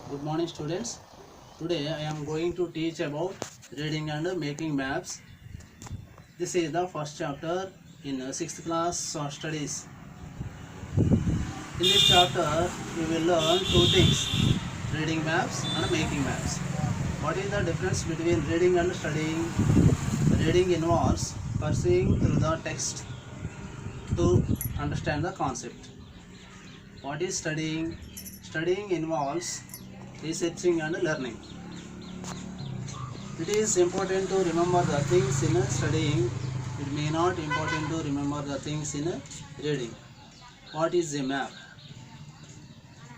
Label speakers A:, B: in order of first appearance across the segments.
A: Good morning, students. Today I am going to teach about reading and making maps. This is the first chapter in 6th class studies. In this chapter you will learn two things: reading maps and making maps. What is the difference between reading and studying? Reading involves pursuing through the text to understand the concept. What is studying? Studying involves researching and learning. It is important to remember the things in studying. It may not important to remember the things in reading. What is a map?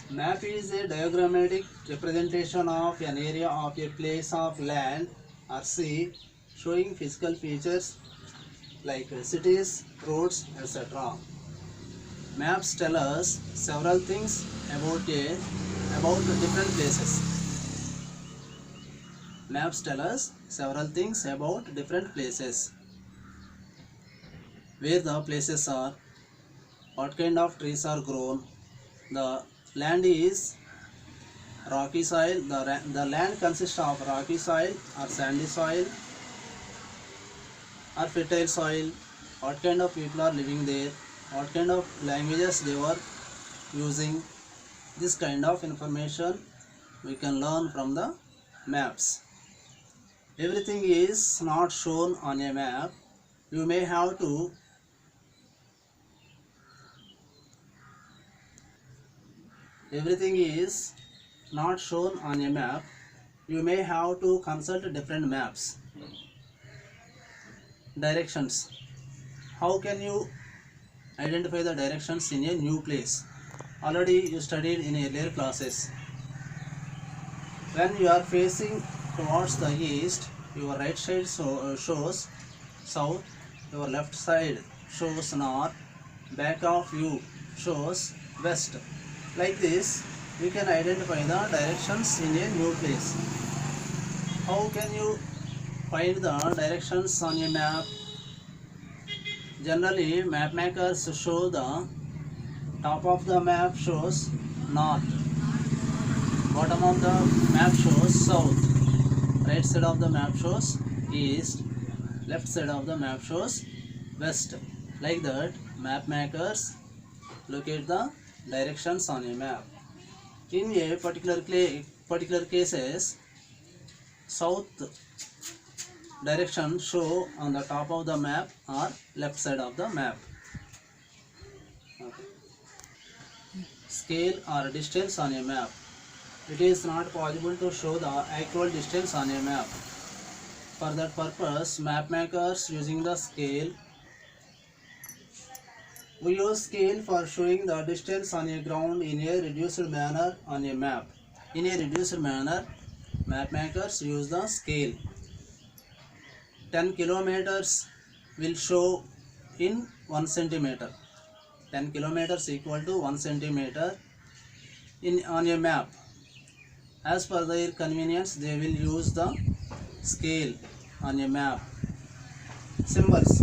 A: Map is a diagrammatic representation of an area of a place of land or sea, showing physical features like cities, roads, etc. Maps tell us several things about different places. Maps tell us several things about different places. Where the places are, what kind of trees are grown, the land is rocky soil, the land consists of rocky soil or sandy soil or fertile soil, what kind of people are living there, what kind of languages they were using. This kind of information we can learn from the maps. Everything is not shown on a map. You may have to Everything is not shown on a map. You may have to consult different maps. Directions. How can you identify the directions in a new place? Already you studied in earlier classes. When you are facing towards the east, your right side shows south, your left side shows north, back of you shows west. Like this, we can identify the directions in a new place. How can you find the directions on a map? Generally, map makers show the top of the map shows north, bottom of the map shows south, right side of the map shows east, left side of the map shows west. Like that, map makers locate the directions on a map. In a particular cases, south direction show on the top of the map or left side of the map. Okay. Scale or distance on a map. It is not possible to show the actual distance on a map. For that purpose, map makers using the scale. We use scale for showing the distance on a ground in a reduced manner on a map. In a reduced manner, map makers use the scale. 10 kilometers will show in 1 centimeter. 10 kilometers equal to 1 centimeter on a map. As per their convenience, they will use the scale on a map. Symbols.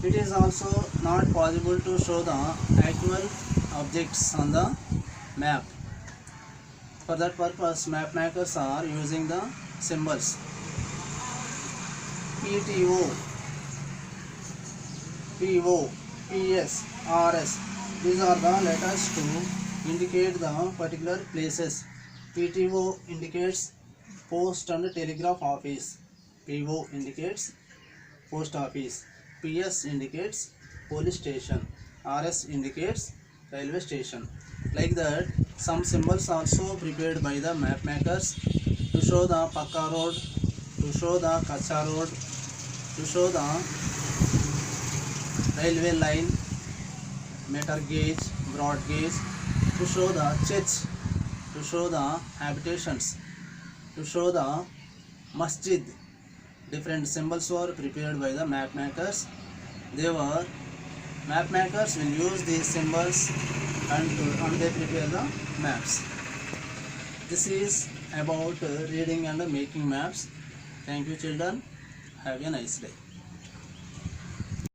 A: It is also not possible to show the actual objects on the map. For that purpose, map makers are using the symbols. PTO, PO, PS, RS. These are the letters to indicate the particular places. PTO indicates Post and Telegraph Office. PO indicates Post Office. PS indicates Police Station. RS indicates Railway Station. Like that, some symbols also prepared by the map makers to show the Pakka road, to show the Kacha road, to show the railway line, meter gauge, broad gauge, to show the church, to show the habitations, to show the masjid. Different symbols were prepared by the map makers. Map makers will use these symbols and they prepare the maps. This is about reading and making maps. Thank you, children. Have a nice day.